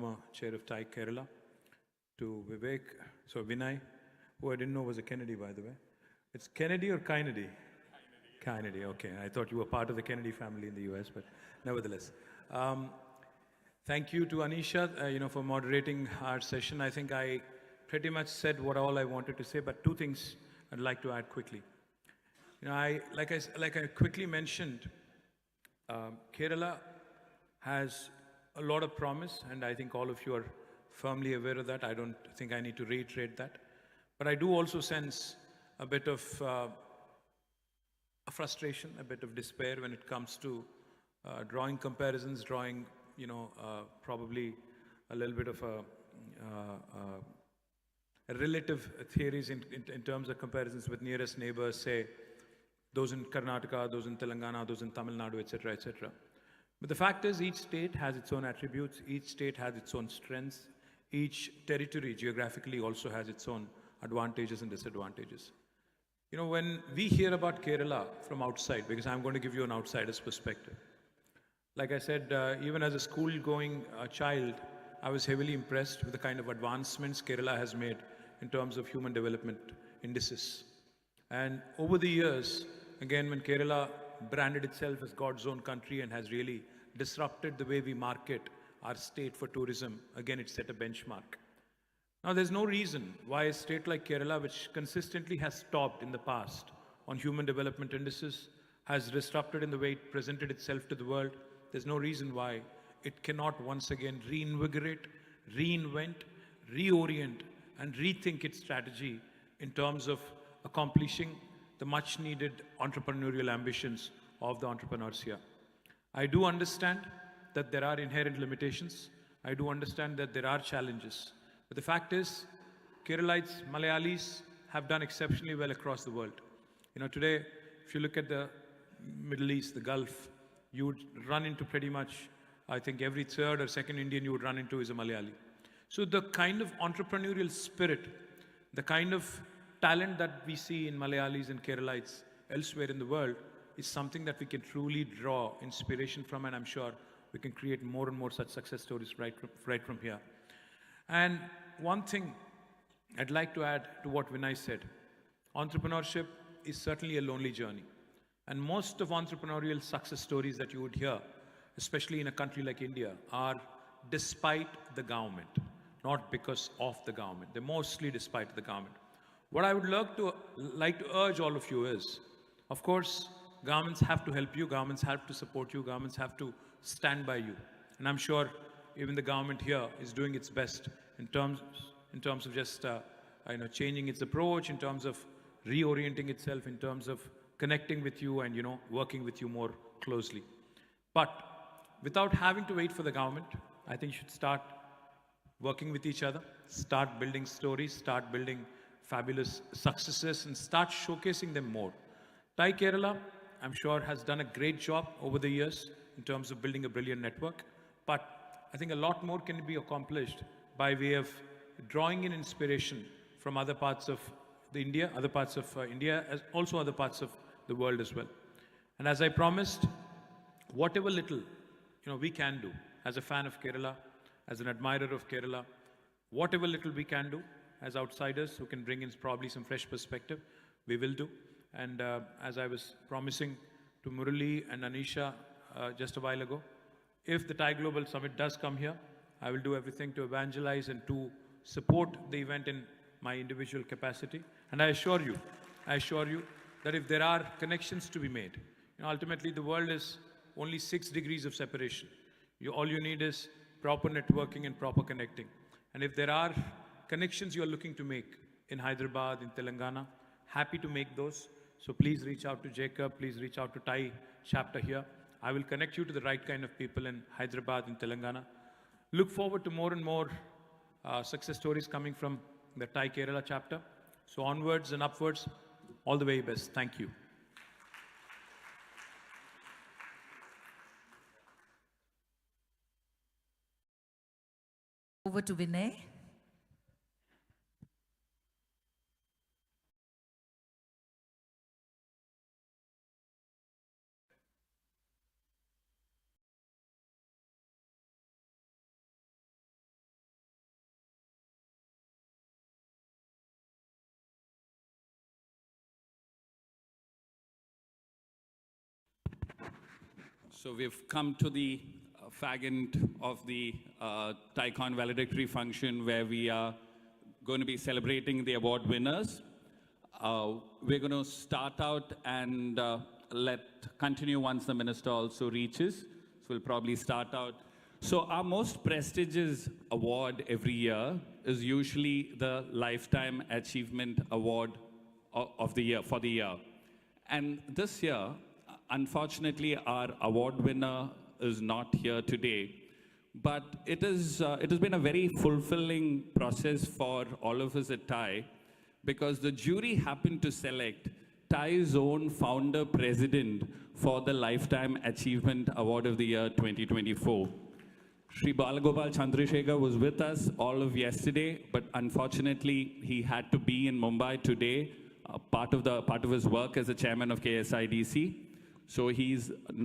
former chair of TiECon Kerala, to Vivek, so Vinay, who I didn't know was a Kennedy, by the way. It's Kennedy or Kennedy? Kennedy, okay. I thought you were part of the Kennedy family in the US, but nevertheless. Thank you to Anisha, for moderating our session. I think I pretty much said what all I wanted to say, but two things I'd like to add quickly. Like I quickly mentioned, Kerala has a lot of promise, and I think all of you are firmly aware of that. I don't think I need to reiterate that. But I do also sense a bit of a frustration, a bit of despair when it comes to drawing comparisons, drawing, probably a little bit of a relative theories in terms of comparisons with nearest neighbors, say, those in Karnataka, those in Telangana, those in Tamil Nadu, etc., etc. But the fact is, each state has its own attributes, each state has its own strengths, each territory geographically also has its own advantages and disadvantages. When we hear about Kerala from outside, because I'm going to give you an outsider's perspective. Like I said, even as a school-going child, I was heavily impressed with the kind of advancements Kerala has made in terms of human development indices. And over the years, again, when Kerala branded itself as God's own country and has really disrupted the way we market our state for tourism, again, it set a benchmark. Now, there's no reason why a state like Kerala, which consistently has topped in the past on human development indices, has disrupted in the way it presented itself to the world. There's no reason why it cannot once again reinvigorate, reinvent, reorient, and rethink its strategy in terms of accomplishing the much needed entrepreneurial ambitions of the entrepreneurs here. I do understand that there are inherent limitations. I do understand that there are challenges. But the fact is, Keralites, Malayalis have done exceptionally well across the world. Today, if you look at the Middle East, the Gulf, you would run into pretty much, I think every third or second Indian you would run into is a Malayali. So the kind of entrepreneurial spirit, the kind of talent that we see in Malayalis and Keralites elsewhere in the world is something that we can truly draw inspiration from, and I'm sure we can create more and more such success stories right from here. And one thing I'd like to add to what Vinay said, entrepreneurship is certainly a lonely journey. And most of entrepreneurial success stories that you would hear, especially in a country like India, are despite the government, not because of the government. They're mostly despite the government. What I would like to urge all of you is, of course, governments have to help you, governments have to support you, governments have to stand by you. And I'm sure even the government here is doing its best in terms of just changing its approach, in terms of reorienting itself, in terms of connecting with you and working with you more closely. But without having to wait for the government, I think you should start working with each other, start building stories, start building fabulous successes, and start showcasing them more. TiECon Kerala, I'm sure, has done a great job over the years in terms of building a brilliant network. But I think a lot more can be accomplished by way of drawing in inspiration from other parts of India, as also other parts of the world as well. And as I promised, whatever little we can do as a fan of Kerala, as an admirer of Kerala, whatever little we can do as outsiders who can bring in probably some fresh perspective, we will do. And as I was promising to Murali and Anisha just a while ago, if the TiE Global Summit does come here, I will do everything to evangelize and to support the event in my individual capacity. And I assure you that if there are connections to be made, ultimately the world is only 6 degrees of separation. All you need is proper networking and proper connecting. And if there are connections you are looking to make in Hyderabad, in Telangana, happy to make those. So please reach out to Jacob, please reach out to TiE chapter here. I will connect you to the right kind of people in Hyderabad, in Telangana. Look forward to more and more success stories coming from the TiE Kerala chapter. So onwards and upwards, all the very best. Thank you. Over to Vinay. So we've come to the fag end of the TiECon Valedictory function where we are going to be celebrating the award winners. We're going to start out and continue once the minister also reaches. So we'll probably start out. So our most prestigious award every year is usually the Lifetime Achievement Award of the year, for the year. And this year, unfortunately, our award winner is not here today. But it has been a very fulfilling process for all of us at TiE, because the jury happened to select TiE's own founder president for the Lifetime Achievement Award of the Year 2024. Shri Balagopal Chandrasekhar was with us all of yesterday, but unfortunately he had to be in Mumbai today, part of his work as the chairman of KSIDC. So he's not